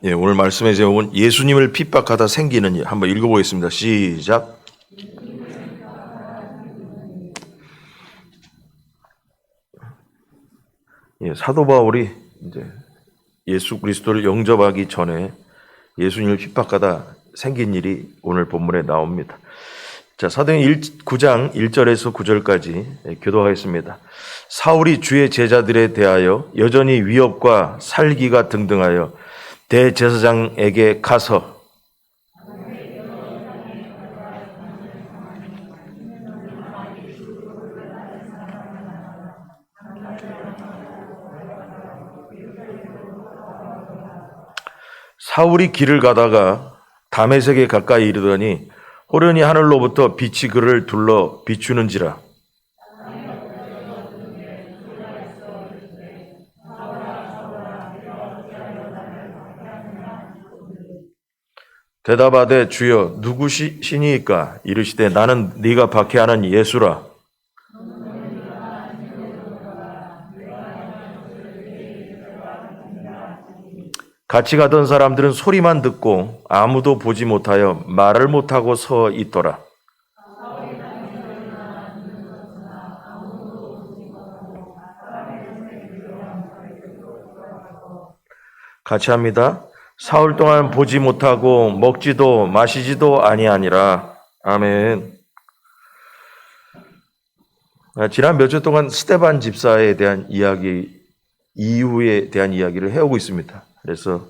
예, 오늘 말씀의 제목은 예수님을 핍박하다 생기는 일. 한번 읽어보겠습니다. 시작. 예, 사도 바울이 이제 예수 그리스도를 영접하기 전에 예수님을 핍박하다 생긴 일이 오늘 본문에 나옵니다. 자, 사도행 9장 1절에서 9절까지 교도하겠습니다. 사울이 주의 제자들에 대하여 여전히 위협과 살기가 등등하여 대제사장에게 가서 사울이 길을 가다가 다메섹에 가까이 이르더니 호련히 하늘로부터 빛이 그를 둘러 비추는지라. 대답하되 주여 누구시니까? 이르시되 나는 네가 박해하는 예수라. 같이 가던 사람들은 소리만 듣고 아무도 보지 못하여 말을 못하고 서 있더라. 같이 합니다. 사흘 동안 보지 못하고 먹지도 마시지도 아니하니라. 아멘. 지난 몇 주 동안 스데반 집사에 대한 이야기, 이후에 대한 이야기를 해오고 있습니다. 그래서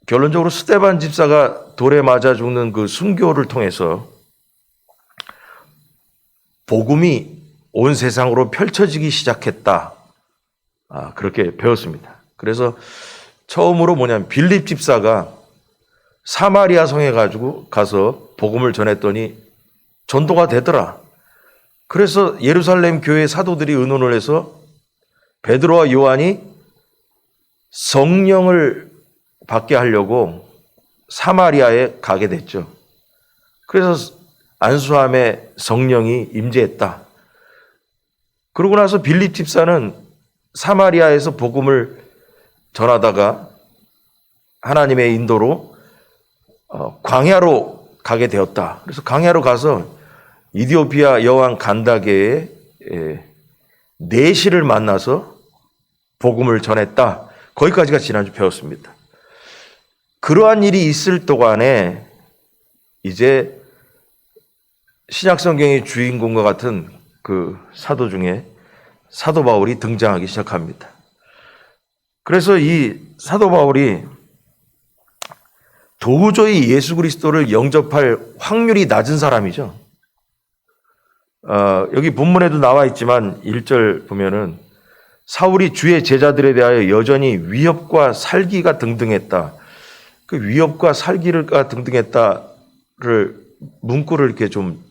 결론적으로 스데반 집사가 돌에 맞아 죽는 그 순교를 통해서 복음이 온 세상으로 펼쳐지기 시작했다. 그렇게 배웠습니다. 그래서 처음으로 빌립 집사가 사마리아 성에 가서 복음을 전했더니 전도가 되더라. 그래서 예루살렘 교회 사도들이 의논을 해서 베드로와 요한이 성령을 받게 하려고 사마리아에 가게 됐죠. 그래서 안수함에 성령이 임재했다. 그러고 나서 빌립 집사는 사마리아에서 복음을 전하다가 하나님의 인도로 광야로 가게 되었다. 그래서 광야로 가서 이디오피아 여왕 간다게의 내시를 만나서 복음을 전했다. 거기까지가 지난주 배웠습니다. 그러한 일이 있을 동안에 이제 신약성경의 주인공과 같은 그 사도 중에 사도 바울이 등장하기 시작합니다. 그래서 이 사도 바울이 도저히 예수 그리스도를 영접할 확률이 낮은 사람이죠. 여기 본문에도 나와 있지만 1절 보면은 사울이 주의 제자들에 대하여 여전히 위협과 살기가 등등했다. 그 위협과 살기가 등등했다를 문구를 이렇게 좀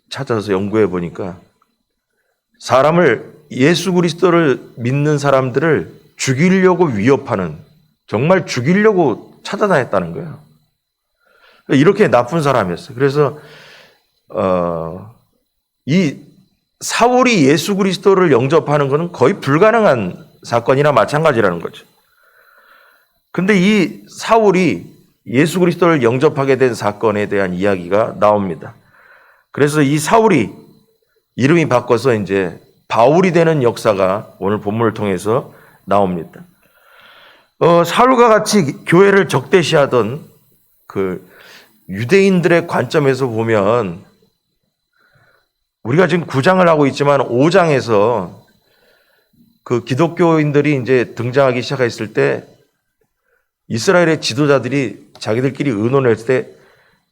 찾아서 연구해 보니까 사람을 예수 그리스도를 믿는 사람들을 죽이려고 위협하는, 정말 죽이려고 찾아다녔다는 거예요. 이렇게 나쁜 사람이었어요. 그래서 이 사울이 예수 그리스도를 영접하는 것은 거의 불가능한 사건이나 마찬가지라는 거죠. 근데 이 사울이 예수 그리스도를 영접하게 된 사건에 대한 이야기가 나옵니다. 그래서 이 사울이 이름이 바꿔서 이제 바울이 되는 역사가 오늘 본문을 통해서 나옵니다. 사울과 같이 교회를 적대시하던 그 유대인들의 관점에서 보면 우리가 지금 9장을 하고 있지만 5장에서 그 기독교인들이 이제 등장하기 시작했을 때 이스라엘의 지도자들이 자기들끼리 의논했을 때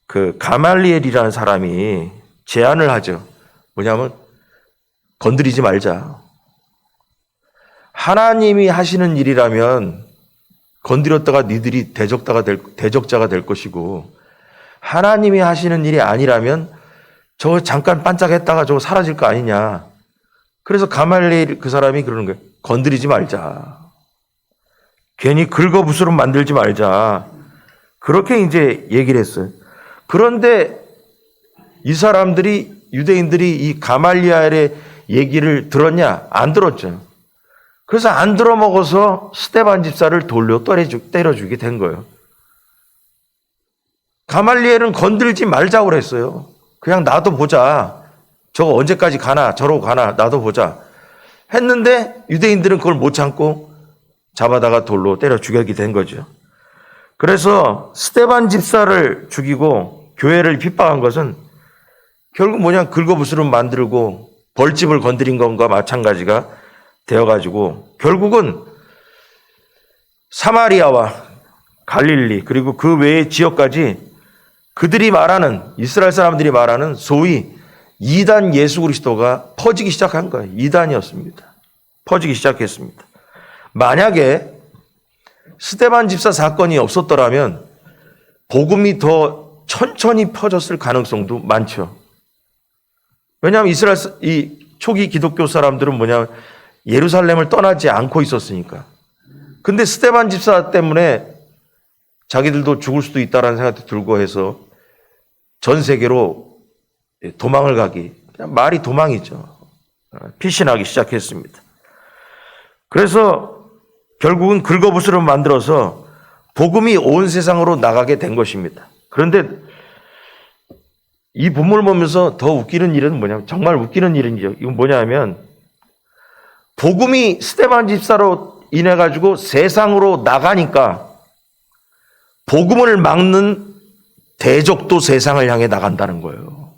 그 가말리엘이라는 사람이 제안을 하죠. 뭐냐면 건드리지 말자. 하나님이 하시는 일이라면 건드렸다가 니들이 대적자가 될 것이고 하나님이 하시는 일이 아니라면 저거 잠깐 반짝했다가 저거 사라질 거 아니냐. 그래서 가말리엘 그 사람이 그러는 거예요. 건드리지 말자. 괜히 긁어부스럼 만들지 말자. 그렇게 이제 얘기를 했어요. 그런데 이 사람들이 유대인들이 이 가말리엘의 얘기를 들었냐? 안 들었죠. 그래서 안 들어먹어서 스데반 집사를 돌려 때려주게 된 거예요. 가말리엘은 건들지 말자고 그랬어요. 그냥 놔둬 보자. 저거 언제까지 가나 저러고 가나 놔둬 보자 했는데 유대인들은 그걸 못 참고 잡아다가 돌로 때려 죽이게 된 거죠. 그래서 스데반 집사를 죽이고 교회를 핍박한 것은 결국 뭐냐, 긁어부스럼 만들고 벌집을 건드린 것과 마찬가지가 되어가지고 결국은 사마리아와 갈릴리 그리고 그 외의 지역까지 그들이 말하는, 이스라엘 사람들이 말하는 소위 이단 예수 그리스도가 퍼지기 시작한 거예요. 이단이었습니다. 퍼지기 시작했습니다. 만약에 스데반 집사 사건이 없었더라면 복음이 더 천천히 퍼졌을 가능성도 많죠. 왜냐하면 이스라엘 이 초기 기독교 사람들은 뭐냐, 예루살렘을 떠나지 않고 있었으니까. 근데 스데반 집사 때문에 자기들도 죽을 수도 있다라는 생각도 들고 해서 전 세계로 도망을 가기, 그냥 말이 도망이죠. 피신하기 시작했습니다. 그래서 결국은 긁어부스럼 만들어서 복음이 온 세상으로 나가게 된 것입니다. 그런데 이 본문을 보면서 더 웃기는 일은 뭐냐면, 정말 웃기는 일이죠. 이건 뭐냐면 복음이 스데반 집사로 인해 가지고 세상으로 나가니까 복음을 막는 대적도 세상을 향해 나간다는 거예요.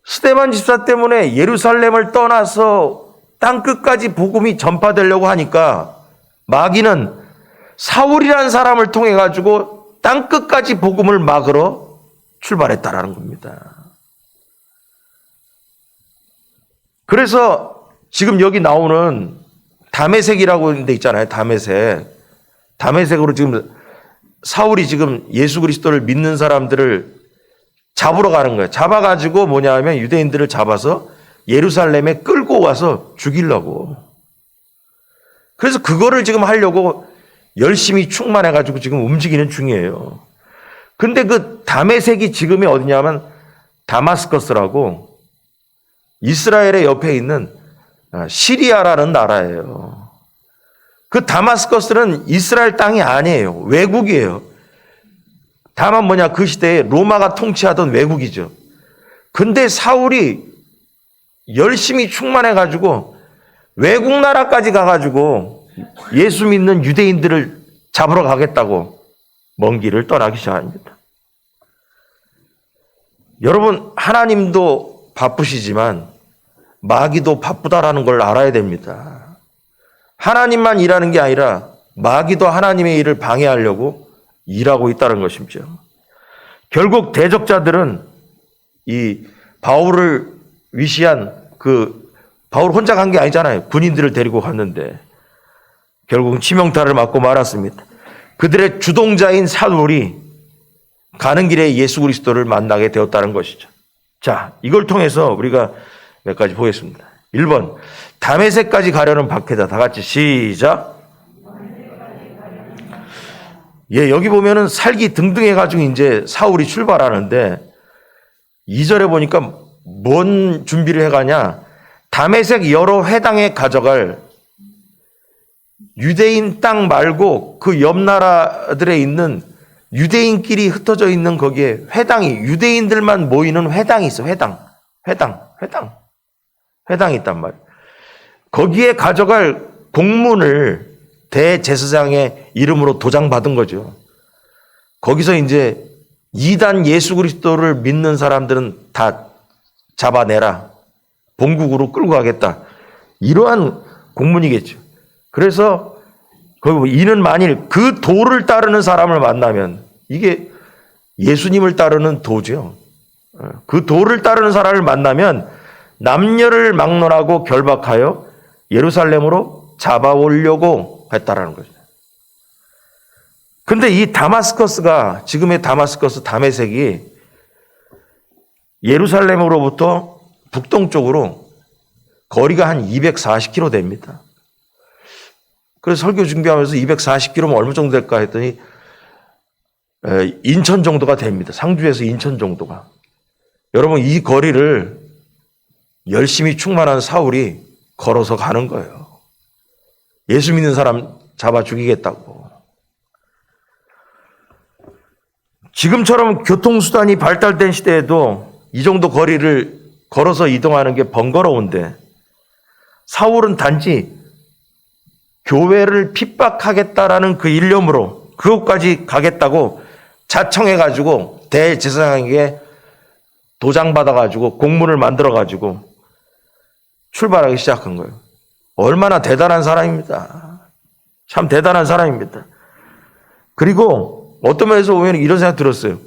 스데반 집사 때문에 예루살렘을 떠나서 땅끝까지 복음이 전파되려고 하니까 마귀는 사울이라는 사람을 통해 가지고 땅끝까지 복음을 막으러 출발했다라는 겁니다. 그래서 지금 여기 나오는 다메섹이라고 하는 데 있잖아요. 다메섹으로 지금 사울이 지금 예수 그리스도를 믿는 사람들을 잡으러 가는 거예요. 잡아가지고 뭐냐면 유대인들을 잡아서 예루살렘에 끌고 와서 죽이려고. 그래서 그거를 지금 하려고 열심히 충만해가지고 지금 움직이는 중이에요. 근데 그 다메섹이 지금이 어디냐면 다마스커스라고 이스라엘의 옆에 있는 시리아라는 나라예요. 그 다마스커스는 이스라엘 땅이 아니에요. 외국이에요. 다만 뭐냐, 그 시대에 로마가 통치하던 외국이죠. 근데 사울이 열심히 충만해가지고 외국 나라까지 가가지고 예수 믿는 유대인들을 잡으러 가겠다고 먼 길을 떠나기 시작합니다. 여러분, 하나님도 바쁘시지만 마귀도 바쁘다라는 걸 알아야 됩니다. 하나님만 일하는 게 아니라 마귀도 하나님의 일을 방해하려고 일하고 있다는 것이죠. 결국 대적자들은 이 바울을 위시한 바울 혼자 간 게 아니잖아요. 군인들을 데리고 갔는데 결국은 치명타를 맞고 말았습니다. 그들의 주동자인 사울이 가는 길에 예수 그리스도를 만나게 되었다는 것이죠. 자, 이걸 통해서 우리가 몇 가지 보겠습니다. 1번, 다메섹까지 가려는 박해자. 다 같이 시작. 예, 여기 보면은 살기 등등해가지고 이제 사울이 출발하는데 2절에 보니까 뭔 준비를 해가냐. 다메섹 여러 회당에 가져갈 유대인 땅 말고 그 옆 나라들에 있는 유대인끼리 흩어져 있는 거기에 회당이, 유대인들만 모이는 회당이 있어. 회당이 있단 말이에요. 거기에 가져갈 공문을 대제사장의 이름으로 도장받은 거죠. 거기서 이제 이단 예수 그리스도를 믿는 사람들은 다 잡아내라. 본국으로 끌고 가겠다. 이러한 공문이겠죠. 그래서 거기 이는 만일 그 도를 따르는 사람을 만나면, 이게 예수님을 따르는 도죠. 그 도를 따르는 사람을 만나면 남녀를 막론하고 결박하여 예루살렘으로 잡아오려고 했다라는 거죠. 근데 이 다마스커스가, 지금의 다마스커스 다메섹이 예루살렘으로부터 북동쪽으로 거리가 한 240km 됩니다. 그래서 설교 준비하면서 240km면 얼마 정도 될까 했더니 인천 정도가 됩니다. 상주에서 인천 정도가. 여러분, 이 거리를 열심히 충만한 사울이 걸어서 가는 거예요. 예수 믿는 사람 잡아 죽이겠다고. 지금처럼 교통수단이 발달된 시대에도 이 정도 거리를 걸어서 이동하는 게 번거로운데 사울은 단지 교회를 핍박하겠다라는 그 일념으로 그것까지 가겠다고 자청해가지고 대제사장에게 도장받아가지고 공문을 만들어가지고 출발하기 시작한 거예요. 얼마나 대단한 사람입니다. 참 대단한 사람입니다. 그리고 어떤 면에서 보면 이런 생각 들었어요.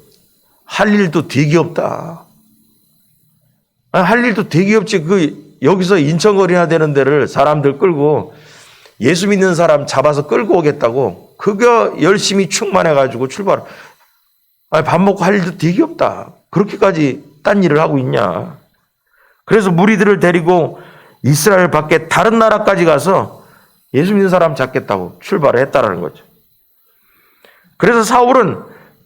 할 일도 되게 없다. 할 일도 되게 없지. 여기서 인천거리나 되는 데를 사람들 끌고 예수 믿는 사람 잡아서 끌고 오겠다고 그거 열심히 충만해가지고 출발. 밥 먹고 할 일도 되게 없다. 그렇게까지 딴 일을 하고 있냐. 그래서 무리들을 데리고 이스라엘 밖에 다른 나라까지 가서 예수 믿는 사람 잡겠다고 출발을 했다라는 거죠. 그래서 사울은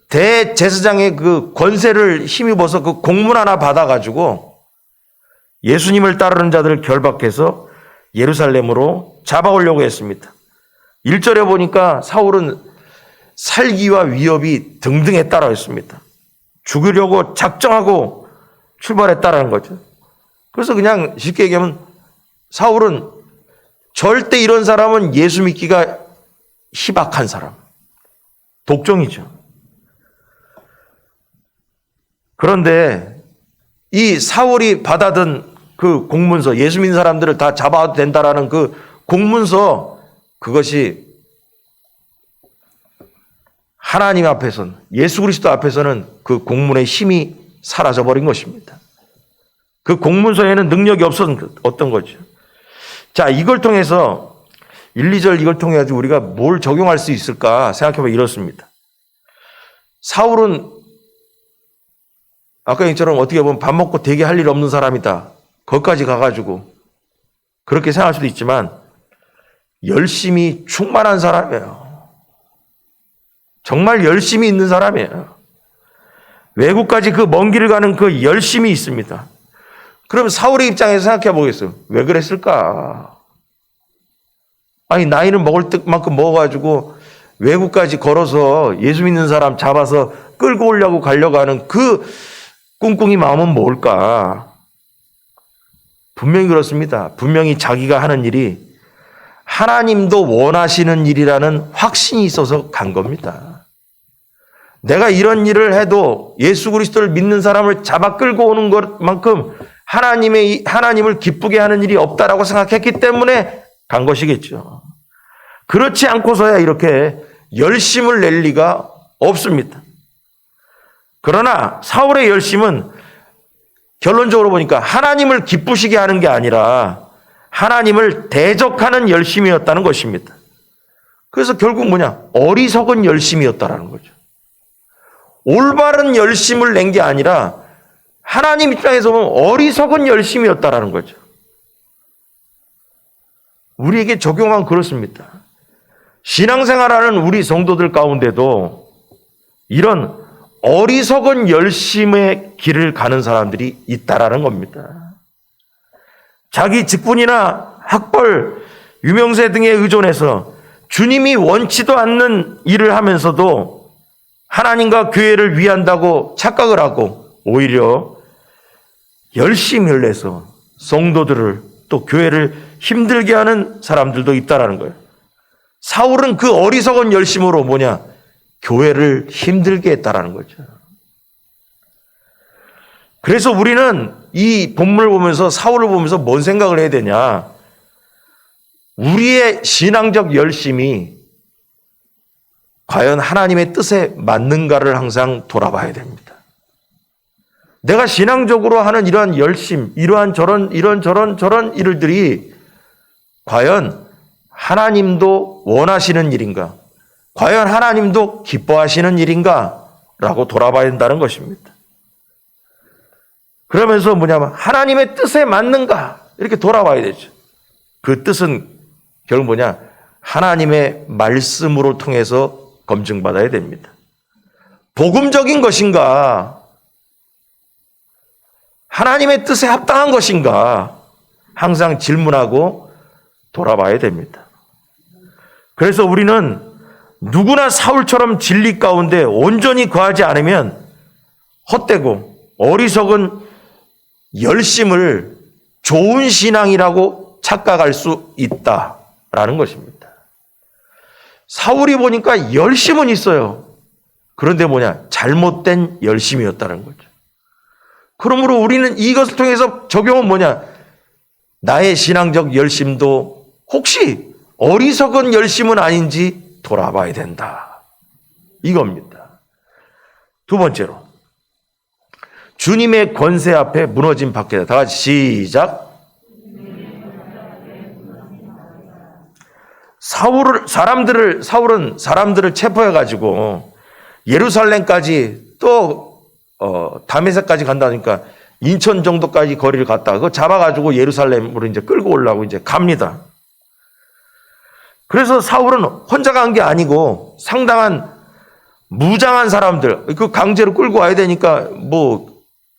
대제사장의 그 권세를 힘입어서 그 공문 하나 받아가지고 예수님을 따르는 자들을 결박해서 예루살렘으로 잡아오려고 했습니다. 1절에 보니까 사울은 살기와 위협이 등등했다라고 했습니다. 죽으려고 작정하고 출발했다라는 거죠. 그래서 그냥 쉽게 얘기하면 사울은 절대 이런 사람은 예수 믿기가 희박한 사람. 독종이죠. 그런데 이 사울이 받아든 그 공문서, 예수 믿는 사람들을 다 잡아도 된다라는 그 공문서, 그것이 하나님 앞에서는, 예수 그리스도 앞에서는 그 공문의 힘이 사라져버린 것입니다. 그 공문서에는 능력이 없었던 거죠. 자, 이걸 통해서 1, 2절 이걸 통해 가지고 우리가 뭘 적용할 수 있을까 생각해보면 이렇습니다. 사울은 아까 얘기처럼 어떻게 보면 밥 먹고 되게 할 일 없는 사람이다. 거기까지 가가지고 그렇게 생각할 수도 있지만 열심히 충만한 사람이에요. 정말 열심히 있는 사람이에요. 외국까지 그 먼 길을 가는 그 열심이 있습니다. 그럼 사울의 입장에서 생각해 보겠어요. 왜 그랬을까? 아니, 나이는 먹을 만큼 먹어가지고 외국까지 걸어서 예수 믿는 사람 잡아서 끌고 오려고 가려고 하는 그 꿍꿍이 마음은 뭘까? 분명히 그렇습니다. 분명히 자기가 하는 일이 하나님도 원하시는 일이라는 확신이 있어서 간 겁니다. 내가 이런 일을 해도 예수 그리스도를 믿는 사람을 잡아 끌고 오는 것만큼 하나님을 기쁘게 하는 일이 없다라고 생각했기 때문에 간 것이겠죠. 그렇지 않고서야 이렇게 열심을 낼 리가 없습니다. 그러나 사울의 열심은 결론적으로 보니까 하나님을 기쁘시게 하는 게 아니라 하나님을 대적하는 열심이었다는 것입니다. 그래서 결국 뭐냐? 어리석은 열심이었다라는 거죠. 올바른 열심을 낸 게 아니라 하나님 입장에서 보면 어리석은 열심이었다라는 거죠. 우리에게 적용하면 그렇습니다. 신앙생활하는 우리 성도들 가운데도 이런 어리석은 열심의 길을 가는 사람들이 있다라는 겁니다. 자기 직분이나 학벌, 유명세 등에 의존해서 주님이 원치도 않는 일을 하면서도 하나님과 교회를 위한다고 착각을 하고 오히려 열심을 내서 성도들을 또 교회를 힘들게 하는 사람들도 있다라는 거예요. 사울은 그 어리석은 열심으로 뭐냐? 교회를 힘들게 했다라는 거죠. 그래서 우리는 이 본문을 보면서 사울을 보면서 뭔 생각을 해야 되냐? 우리의 신앙적 열심이 과연 하나님의 뜻에 맞는가를 항상 돌아봐야 됩니다. 내가 신앙적으로 하는 이러한 열심, 이러한 저런 일들이 과연 하나님도 원하시는 일인가? 과연 하나님도 기뻐하시는 일인가? 라고 돌아봐야 된다는 것입니다. 그러면서 뭐냐면 하나님의 뜻에 맞는가? 이렇게 돌아봐야 되죠. 그 뜻은 결국 뭐냐? 하나님의 말씀으로 통해서 검증받아야 됩니다. 복음적인 것인가? 하나님의 뜻에 합당한 것인가 항상 질문하고 돌아봐야 됩니다. 그래서 우리는 누구나 사울처럼 진리 가운데 온전히 거하지 않으면 헛되고 어리석은 열심을 좋은 신앙이라고 착각할 수 있다라는 것입니다. 사울이 보니까 열심은 있어요. 그런데 잘못된 열심이었다는 거죠. 그러므로 우리는 이것을 통해서 적용은 나의 신앙적 열심도 혹시 어리석은 열심은 아닌지 돌아봐야 된다. 이겁니다. 두 번째로, 주님의 권세 앞에 무너진 박해자. 다 같이 시작. 사울은 사람들을 체포해가지고 예루살렘까지 또 다메섹까지 간다니까 인천 정도까지 거리를 갔다가 그거 잡아가지고 예루살렘으로 이제 끌고 오려고 이제 갑니다. 그래서 사울은 혼자 간 게 아니고 상당한 무장한 사람들, 그 강제로 끌고 와야 되니까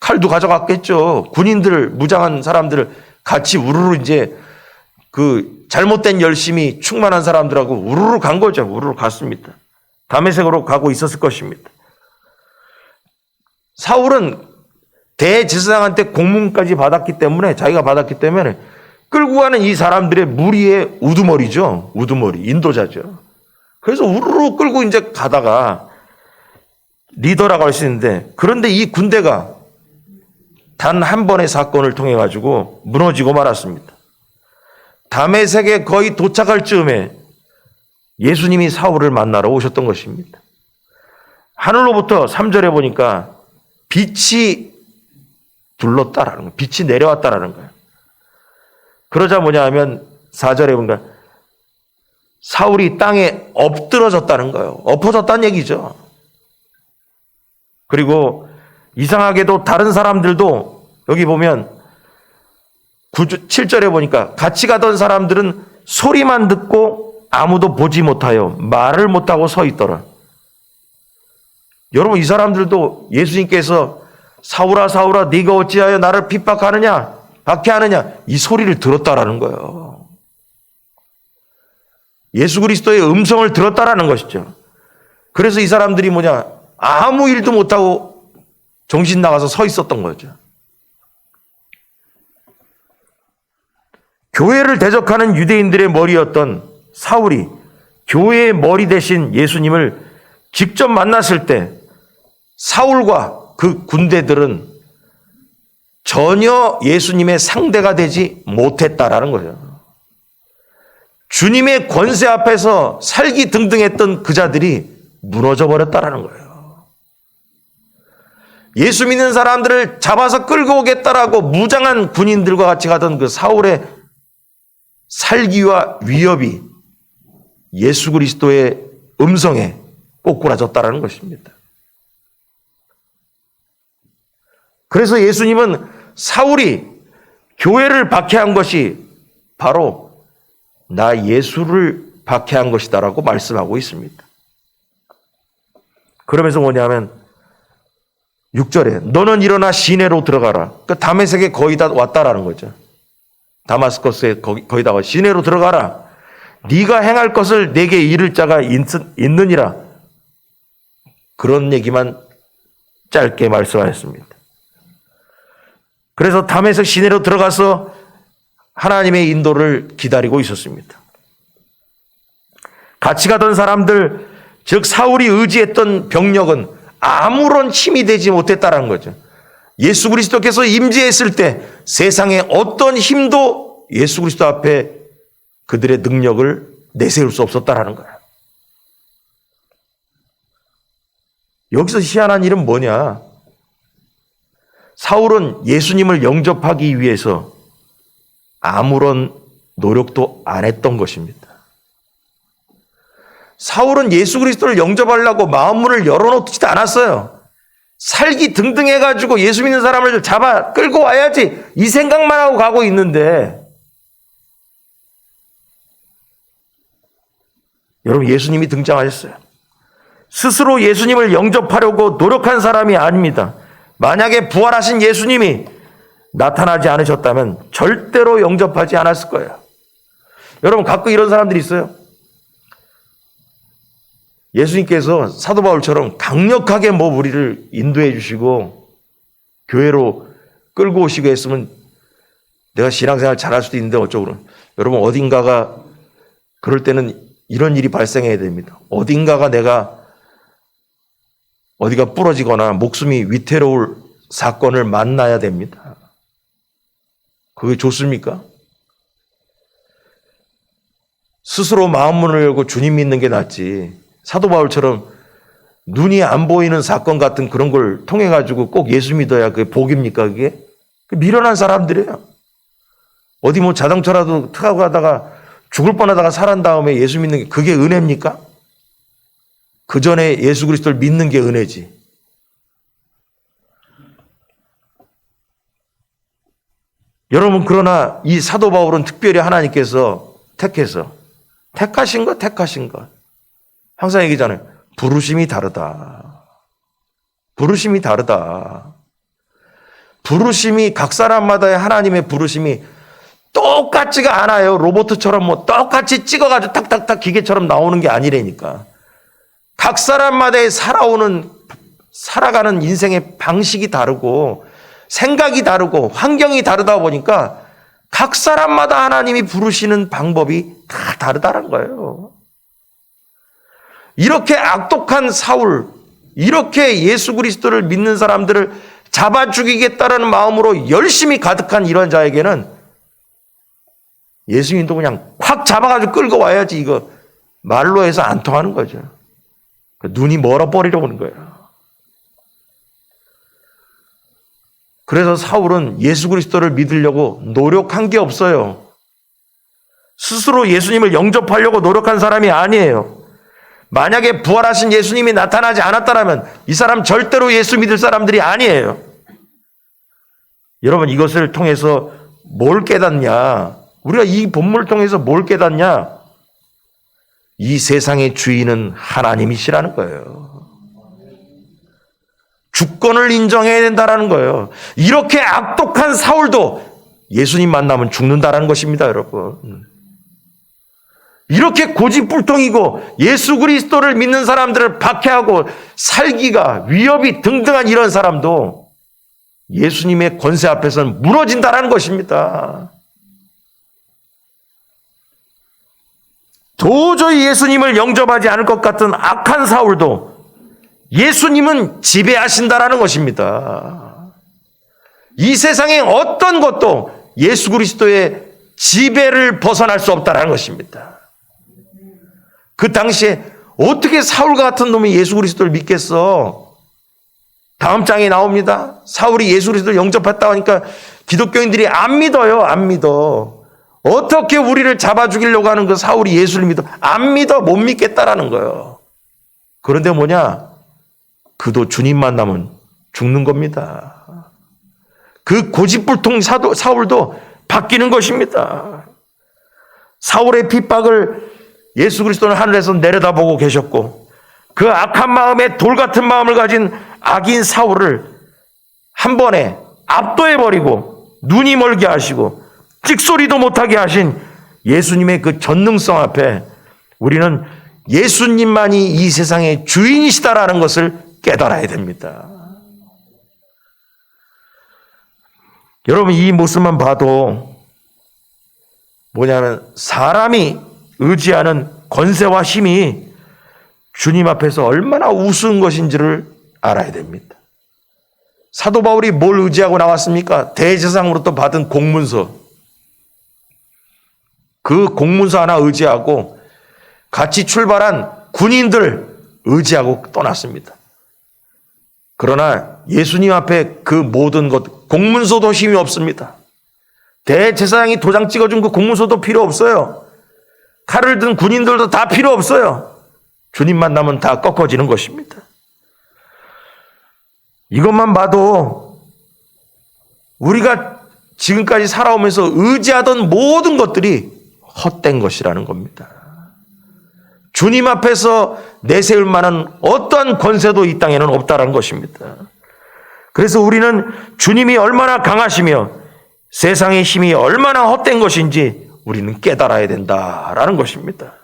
칼도 가져갔겠죠. 군인들, 무장한 사람들을 같이 우르르 이제 그 잘못된 열심이 충만한 사람들하고 우르르 간 거죠. 우르르 갔습니다. 다메섹으로 가고 있었을 것입니다. 사울은 대제사장한테 공문까지 자기가 받았기 때문에 끌고 가는 이 사람들의 무리의 우두머리죠. 우두머리, 인도자죠. 그래서 우르르 끌고 이제 가다가 리더라고 할 수 있는데, 그런데 이 군대가 단 한 번의 사건을 통해 가지고 무너지고 말았습니다. 다메섹에 거의 도착할 즈음에 예수님이 사울을 만나러 오셨던 것입니다. 하늘로부터 3절에 보니까 빛이 둘렀다라는 거예요. 빛이 내려왔다라는 거예요. 그러자 하면 4절에 보니까 사울이 땅에 엎드러졌다는 거예요. 엎어졌다는 얘기죠. 그리고 이상하게도 다른 사람들도 여기 보면 7절에 보니까 같이 가던 사람들은 소리만 듣고 아무도 보지 못하여 말을 못하고 서 있더라. 여러분, 이 사람들도 예수님께서 사울아 사울아 네가 어찌하여 나를 핍박하느냐 박해하느냐 이 소리를 들었다라는 거예요. 예수 그리스도의 음성을 들었다라는 것이죠. 그래서 이 사람들이 아무 일도 못하고 정신 나가서 서 있었던 거죠. 교회를 대적하는 유대인들의 머리였던 사울이 교회의 머리 대신 예수님을 직접 만났을 때 사울과 그 군대들은 전혀 예수님의 상대가 되지 못했다라는 거죠. 주님의 권세 앞에서 살기 등등했던 그 자들이 무너져 버렸다라는 거예요. 예수 믿는 사람들을 잡아서 끌고 오겠다라고 무장한 군인들과 같이 가던 그 사울의 살기와 위협이 예수 그리스도의 음성에 꼬꾸라졌다라는 것입니다. 그래서 예수님은 사울이 교회를 박해한 것이 바로 나 예수를 박해한 것이다라고 말씀하고 있습니다. 그러면서 6절에 너는 일어나 시내로 들어가라. 그러니까 다메섹에 거의 다 왔다라는 거죠. 다마스커스에 거의 다 와. 시내로 들어가라. 네가 행할 것을 내게 이를 자가 있느니라. 그런 얘기만 짧게 말씀하셨습니다. 그래서 다메섹 시내로 들어가서 하나님의 인도를 기다리고 있었습니다. 같이 가던 사람들, 즉 사울이 의지했던 병력은 아무런 힘이 되지 못했다는 거죠. 예수 그리스도께서 임재했을 때 세상에 어떤 힘도 예수 그리스도 앞에 그들의 능력을 내세울 수 없었다라는 거예요. 여기서 희한한 일은 뭐냐? 사울은 예수님을 영접하기 위해서 아무런 노력도 안 했던 것입니다. 사울은 예수 그리스도를 영접하려고 마음문을 열어놓지도 않았어요. 살기 등등해가지고 예수 믿는 사람을 잡아 끌고 와야지 이 생각만 하고 가고 있는데, 여러분, 예수님이 등장하셨어요. 스스로 예수님을 영접하려고 노력한 사람이 아닙니다. 만약에 부활하신 예수님이 나타나지 않으셨다면 절대로 영접하지 않았을 거예요. 여러분, 가끔 이런 사람들이 있어요. 예수님께서 사도 바울처럼 강력하게 우리를 인도해 주시고 교회로 끌고 오시고 했으면 내가 신앙생활 잘할 수도 있는데 어쩌고. 여러분, 어딘가가 그럴 때는 이런 일이 발생해야 됩니다. 어딘가가 어디가 부러지거나 목숨이 위태로울 사건을 만나야 됩니다. 그게 좋습니까? 스스로 마음문을 열고 주님 믿는 게 낫지. 사도 바울처럼 눈이 안 보이는 사건 같은 그런 걸 통해 가지고 꼭 예수 믿어야 그게 복입니까? 그게? 미련한 사람들이에요. 어디 자동차라도 타고 가다가 죽을 뻔하다가 살은 다음에 예수 믿는 게 그게 은혜입니까? 그 전에 예수 그리스도를 믿는 게 은혜지. 여러분, 그러나 이 사도 바울은 특별히 하나님께서 택하신 것. 항상 얘기잖아요. 부르심이 다르다. 부르심이 각 사람마다의 하나님의 부르심이 똑같지가 않아요. 로봇처럼 똑같이 찍어가지고 탁탁탁 기계처럼 나오는 게 아니라니까. 각 사람마다의 살아가는 인생의 방식이 다르고 생각이 다르고 환경이 다르다 보니까 각 사람마다 하나님이 부르시는 방법이 다 다르다는 거예요. 이렇게 악독한 사울, 이렇게 예수 그리스도를 믿는 사람들을 잡아 죽이겠다라는 마음으로 열심히 가득한 이런 자에게는 예수님도 그냥 확 잡아가지고 끌고 와야지 이거 말로 해서 안 통하는 거죠. 눈이 멀어버리려고 하는 거예요. 그래서 사울은 예수 그리스도를 믿으려고 노력한 게 없어요. 스스로 예수님을 영접하려고 노력한 사람이 아니에요. 만약에 부활하신 예수님이 나타나지 않았다면 이 사람 절대로 예수 믿을 사람들이 아니에요. 여러분, 이것을 통해서 뭘 깨닫냐? 우리가 이 본문을 통해서 뭘 깨닫냐? 이 세상의 주인은 하나님이시라는 거예요. 주권을 인정해야 된다는 거예요. 이렇게 악독한 사울도 예수님 만나면 죽는다는 것입니다, 여러분. 이렇게 고집불통이고 예수 그리스도를 믿는 사람들을 박해하고 살기가 위협이 등등한 이런 사람도 예수님의 권세 앞에서는 무너진다는 것입니다. 도저히 예수님을 영접하지 않을 것 같은 악한 사울도 예수님은 지배하신다라는 것입니다. 이 세상의 어떤 것도 예수 그리스도의 지배를 벗어날 수 없다는 것입니다. 그 당시에 어떻게 사울과 같은 놈이 예수 그리스도를 믿겠어? 다음 장에 나옵니다. 사울이 예수 그리스도를 영접했다고 하니까 기독교인들이 안 믿어요. 안 믿어. 어떻게 우리를 잡아 죽이려고 하는 그 사울이 예수를 믿어? 안 믿어. 못 믿겠다라는 거예요. 그런데 뭐냐? 그도 주님 만나면 죽는 겁니다. 그 고집불통 사울도 바뀌는 것입니다. 사울의 핍박을 예수 그리스도는 하늘에서 내려다보고 계셨고 그 악한 마음에 돌 같은 마음을 가진 악인 사울을 한 번에 압도해버리고 눈이 멀게 하시고 찍소리도 못하게 하신 예수님의 그 전능성 앞에 우리는 예수님만이 이 세상의 주인이시다라는 것을 깨달아야 됩니다. 여러분, 이 모습만 봐도 뭐냐면 사람이 의지하는 권세와 힘이 주님 앞에서 얼마나 우스운 것인지를 알아야 됩니다. 사도 바울이 뭘 의지하고 나왔습니까? 대제사장으로부터 받은 공문서. 그 공문서 하나 의지하고 같이 출발한 군인들 의지하고 떠났습니다. 그러나 예수님 앞에 그 모든 것, 공문서도 힘이 없습니다. 대제사장이 도장 찍어준 그 공문서도 필요 없어요. 칼을 든 군인들도 다 필요 없어요. 주님 만나면 다 꺾어지는 것입니다. 이것만 봐도 우리가 지금까지 살아오면서 의지하던 모든 것들이 헛된 것이라는 겁니다. 주님 앞에서 내세울 만한 어떠한 권세도 이 땅에는 없다는 것입니다. 그래서 우리는 주님이 얼마나 강하시며 세상의 힘이 얼마나 헛된 것인지 우리는 깨달아야 된다라는 것입니다.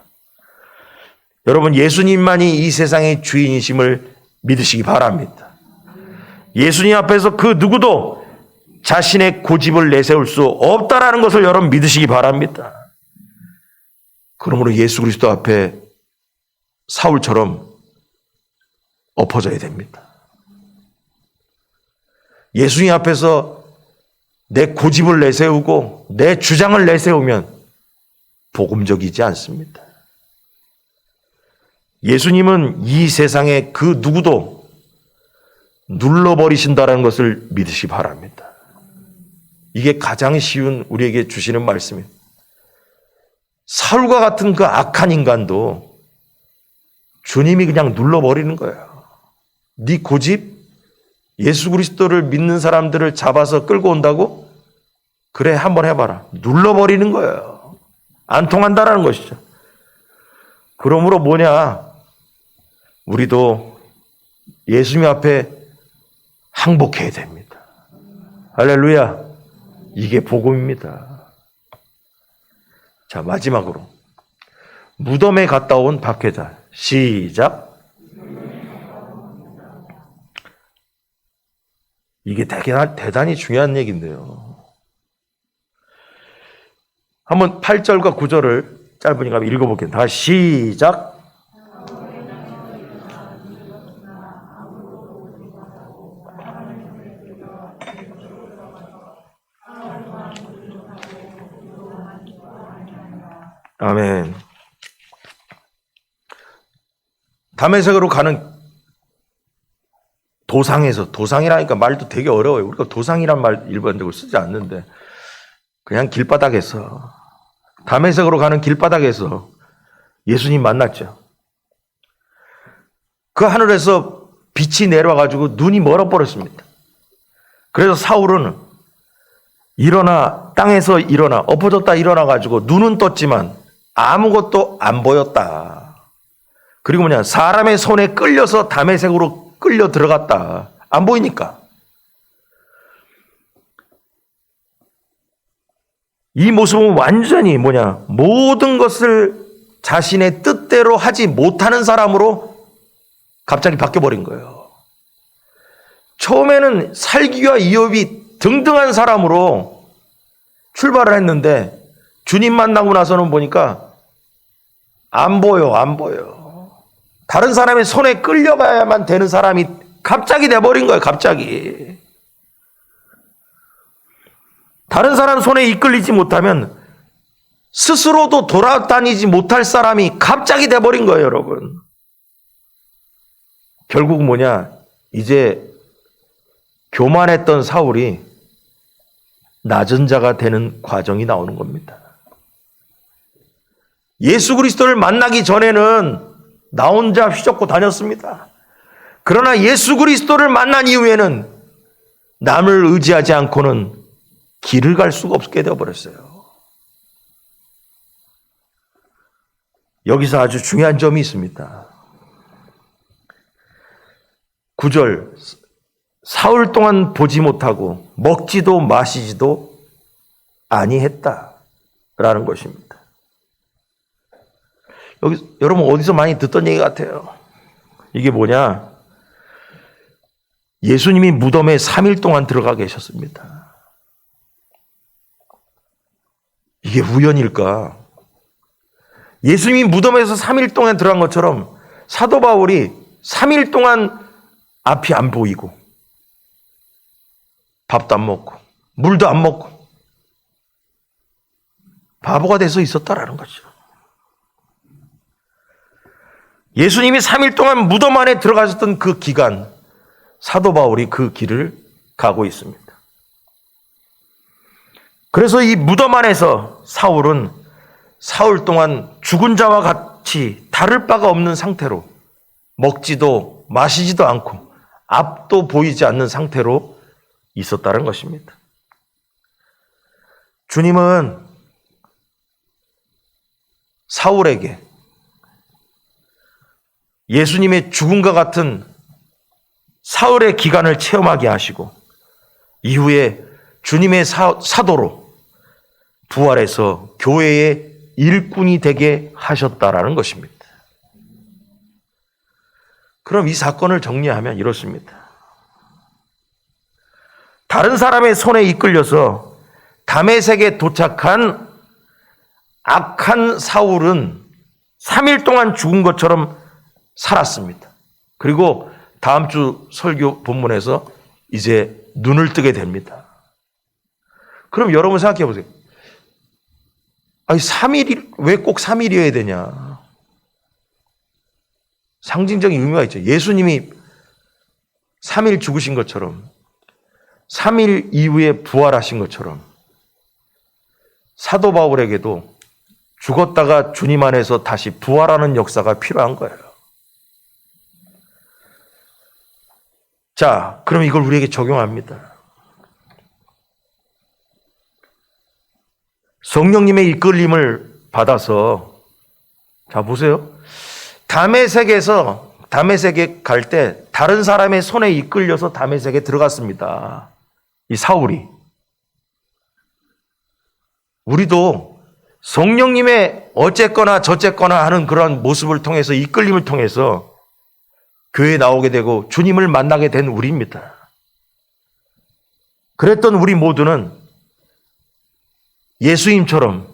여러분, 예수님만이 이 세상의 주인이심을 믿으시기 바랍니다. 예수님 앞에서 그 누구도 자신의 고집을 내세울 수 없다라는 것을 여러분 믿으시기 바랍니다. 그러므로 예수 그리스도 앞에 사울처럼 엎어져야 됩니다. 예수님 앞에서 내 고집을 내세우고 내 주장을 내세우면 복음적이지 않습니다. 예수님은 이 세상에 그 누구도 눌러버리신다는 것을 믿으시기 바랍니다. 이게 가장 쉬운 우리에게 주시는 말씀입니다. 사울과 같은 그 악한 인간도 주님이 그냥 눌러버리는 거예요. 네 고집? 예수 그리스도를 믿는 사람들을 잡아서 끌고 온다고? 그래, 한번 해봐라. 눌러버리는 거예요. 안 통한다라는 것이죠. 그러므로 뭐냐? 우리도 예수님 앞에 항복해야 됩니다. 할렐루야. 이게 복음입니다. 자, 마지막으로 무덤에 갔다 온 박해자. 시작. 이게 대단히 중요한 얘기인데요. 한번 8절과 9절을 짧으니까 읽어볼게요. 다 시작. 아멘. 다메섹으로 가는 도상이라니까 말도 되게 어려워요. 우리가 도상이란 말 일반적으로 쓰지 않는데 그냥 길바닥에서, 다메섹으로 가는 길바닥에서 예수님 만났죠. 그 하늘에서 빛이 내려와가지고 눈이 멀어버렸습니다. 그래서 사울은 땅에서 일어나 엎어졌다 일어나가지고 눈은 떴지만 아무것도 안 보였다. 그리고 사람의 손에 끌려서 다메섹으로 끌려 들어갔다. 안 보이니까. 이 모습은 완전히 모든 것을 자신의 뜻대로 하지 못하는 사람으로 갑자기 바뀌어버린 거예요. 처음에는 살기와 이업이 등등한 사람으로 출발을 했는데 주님 만나고 나서는 보니까 안 보여. 다른 사람의 손에 끌려가야만 되는 사람이 갑자기 돼버린 거예요. 갑자기. 다른 사람 손에 이끌리지 못하면 스스로도 돌아다니지 못할 사람이 갑자기 돼버린 거예요, 여러분. 결국 이제 교만했던 사울이 낮은 자가 되는 과정이 나오는 겁니다. 예수 그리스도를 만나기 전에는 나 혼자 휘젓고 다녔습니다. 그러나 예수 그리스도를 만난 이후에는 남을 의지하지 않고는 길을 갈 수가 없게 되어버렸어요. 여기서 아주 중요한 점이 있습니다. 9절, 사흘 동안 보지 못하고 먹지도 마시지도 아니했다라는 것입니다. 여러분 어디서 많이 듣던 얘기 같아요. 이게 예수님이 무덤에 3일 동안 들어가 계셨습니다. 이게 우연일까? 예수님이 무덤에서 3일 동안 들어간 것처럼 사도 바울이 3일 동안 앞이 안 보이고 밥도 안 먹고 물도 안 먹고 바보가 돼서 있었다라는 거죠. 예수님이 3일 동안 무덤 안에 들어가셨던 그 기간, 사도 바울이 그 길을 가고 있습니다. 그래서 이 무덤 안에서 사울은 사흘 동안 죽은 자와 같이 다를 바가 없는 상태로 먹지도 마시지도 않고 앞도 보이지 않는 상태로 있었다는 것입니다. 주님은 사울에게 예수님의 죽음과 같은 사흘의 기간을 체험하게 하시고 이후에 주님의 사도로 부활해서 교회의 일꾼이 되게 하셨다라는 것입니다. 그럼 이 사건을 정리하면 이렇습니다. 다른 사람의 손에 이끌려서 다메섹에 도착한 악한 사울은 3일 동안 죽은 것처럼 살았습니다. 그리고 다음 주 설교 본문에서 이제 눈을 뜨게 됩니다. 그럼 여러분 생각해 보세요. 아니, 3일이, 왜 꼭 3일이어야 되냐? 상징적인 의미가 있죠. 예수님이 3일 죽으신 것처럼, 3일 이후에 부활하신 것처럼, 사도 바울에게도 죽었다가 주님 안에서 다시 부활하는 역사가 필요한 거예요. 자, 그럼 이걸 우리에게 적용합니다. 성령님의 이끌림을 받아서, 자, 보세요. 다메섹에 갈 때 다른 사람의 손에 이끌려서 다메섹에 들어갔습니다. 이 사울이. 우리도 성령님의 어쨌거나 저쨌거나 하는 그런 모습을 통해서, 이끌림을 통해서 교회에 나오게 되고 주님을 만나게 된 우리입니다. 그랬던 우리 모두는 예수님처럼,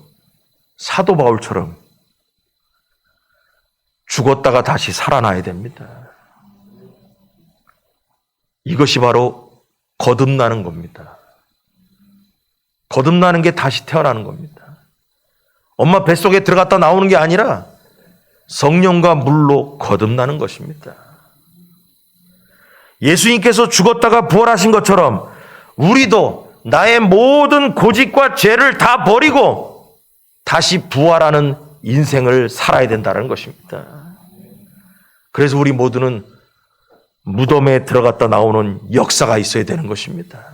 사도 바울처럼 죽었다가 다시 살아나야 됩니다. 이것이 바로 거듭나는 겁니다. 거듭나는 게 다시 태어나는 겁니다. 엄마 뱃속에 들어갔다 나오는 게 아니라 성령과 물로 거듭나는 것입니다. 예수님께서 죽었다가 부활하신 것처럼 우리도 나의 모든 고집과 죄를 다 버리고 다시 부활하는 인생을 살아야 된다는 것입니다. 그래서 우리 모두는 무덤에 들어갔다 나오는 역사가 있어야 되는 것입니다.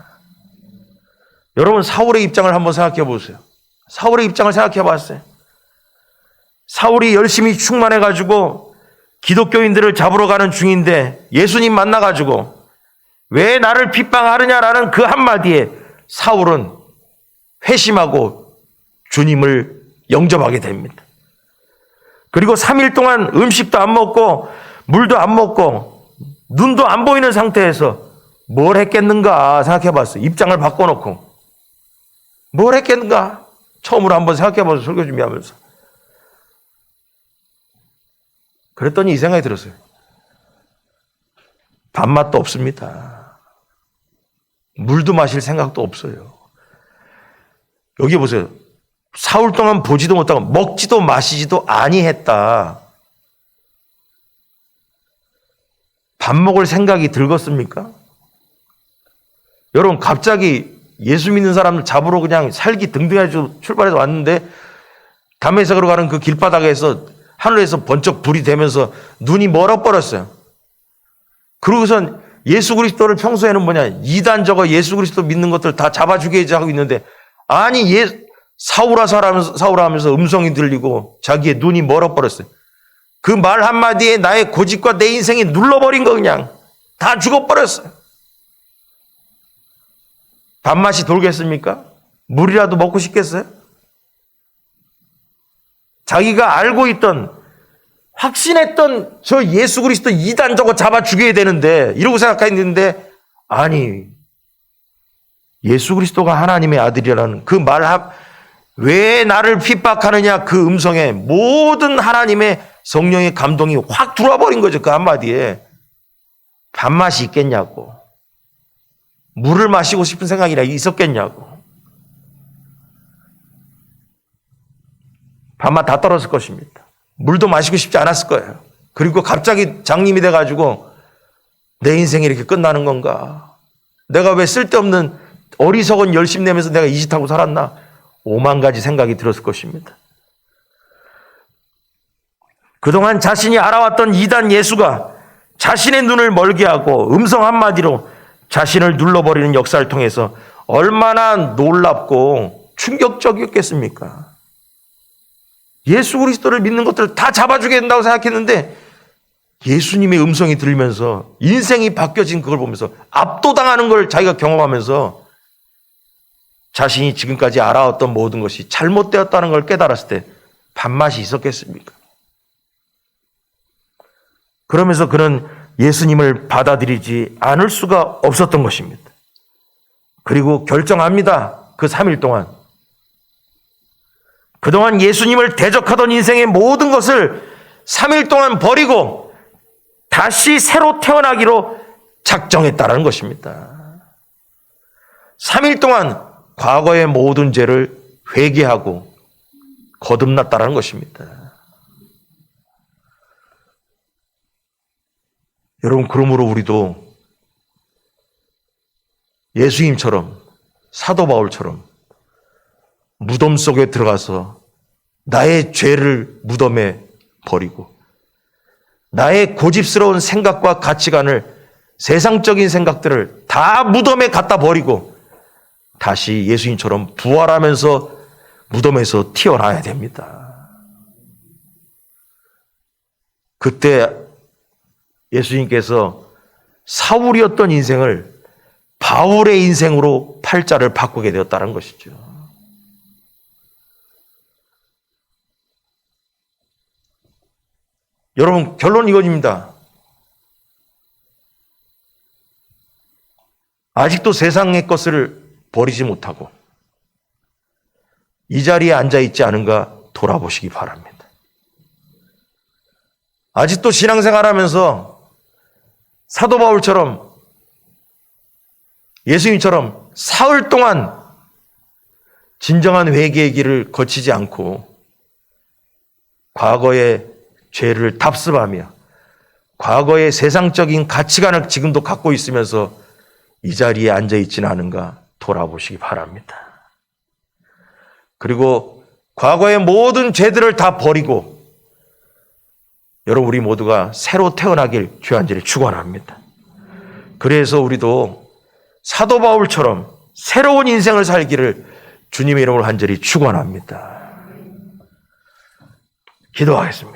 여러분, 사울의 입장을 한번 생각해 보세요. 사울의 입장을 생각해 봤어요. 사울이 열심히 충만해가지고 기독교인들을 잡으러 가는 중인데 예수님 만나가지고 왜 나를 핍박하느냐라는 그 한마디에 사울은 회심하고 주님을 영접하게 됩니다. 그리고 3일 동안 음식도 안 먹고 물도 안 먹고 눈도 안 보이는 상태에서 뭘 했겠는가 생각해 봤어요. 입장을 바꿔놓고 뭘 했겠는가 처음으로 한번 생각해 봐서 설교 준비하면서 그랬더니 이 생각이 들었어요. 밥맛도 없습니다. 물도 마실 생각도 없어요. 여기 보세요. 사흘 동안 보지도 못하고 먹지도 마시지도 아니했다. 밥 먹을 생각이 들겠습니까? 여러분, 갑자기 예수 믿는 사람을 잡으러 그냥 살기 등등해서 출발해서 왔는데 다메섹으로 가는 그 길바닥에서 하늘에서 번쩍 불이 되면서 눈이 멀어버렸어요. 그러고선 예수 그리스도를 평소에는 이단저거 예수 그리스도 믿는 것들 다 잡아 죽여야지 하고 있는데 아니 사울아 하면서 음성이 들리고 자기의 눈이 멀어버렸어요. 그 말 한마디에 나의 고집과 내 인생이 눌러버린 거 그냥 다 죽어버렸어요. 밥맛이 돌겠습니까? 물이라도 먹고 싶겠어요? 자기가 알고 있던 확신했던 저 예수 그리스도 이단 저거 잡아 죽여야 되는데 이러고 생각했는데 아니 예수 그리스도가 하나님의 아들이라는 그 말 왜 나를 핍박하느냐 그 음성에 모든 하나님의 성령의 감동이 확 들어와 버린 거죠. 그 한마디에 밥맛이 있겠냐고 물을 마시고 싶은 생각이라 있었겠냐고 밥맛 다 떨어질 것입니다. 물도 마시고 싶지 않았을 거예요. 그리고 갑자기 장님이 돼가지고 내 인생이 이렇게 끝나는 건가? 내가 왜 쓸데없는 어리석은 열심 내면서 내가 이 짓하고 살았나? 5만 가지 생각이 들었을 것입니다. 그동안 자신이 알아왔던 이단 예수가 자신의 눈을 멀게 하고 음성 한마디로 자신을 눌러버리는 역사를 통해서 얼마나 놀랍고 충격적이었겠습니까? 예수 그리스도를 믿는 것들을 다 잡아주게 된다고 생각했는데 예수님의 음성이 들리면서 인생이 바뀌어진 그걸 보면서 압도당하는 걸 자기가 경험하면서 자신이 지금까지 알아왔던 모든 것이 잘못되었다는 걸 깨달았을 때 밥맛이 있었겠습니까? 그러면서 그는 예수님을 받아들이지 않을 수가 없었던 것입니다. 그리고 결정합니다. 그 3일 동안. 그동안 예수님을 대적하던 인생의 모든 것을 3일 동안 버리고 다시 새로 태어나기로 작정했다는 것입니다. 3일 동안 과거의 모든 죄를 회개하고 거듭났다는 것입니다. 여러분, 그러므로 우리도 예수님처럼, 사도 바울처럼 무덤 속에 들어가서 나의 죄를 무덤에 버리고 나의 고집스러운 생각과 가치관을, 세상적인 생각들을 다 무덤에 갖다 버리고 다시 예수님처럼 부활하면서 무덤에서 튀어나와야 됩니다. 그때 예수님께서 사울이었던 인생을 바울의 인생으로 팔자를 바꾸게 되었다는 것이죠. 여러분, 결론 이것입니다. 아직도 세상의 것을 버리지 못하고 이 자리에 앉아있지 않은가 돌아보시기 바랍니다. 아직도 신앙생활하면서 사도 바울처럼, 예수님처럼 사흘 동안 진정한 회개의 길을 거치지 않고 과거의 죄를 답습하며 과거의 세상적인 가치관을 지금도 갖고 있으면서 이 자리에 앉아있지는 않은가 돌아보시기 바랍니다. 그리고 과거의 모든 죄들을 다 버리고 여러분, 우리 모두가 새로 태어나길 주안지를 축원합니다. 그래서 우리도 사도 바울처럼 새로운 인생을 살기를 주님의 이름으로 간절히 축원합니다. 기도하겠습니다.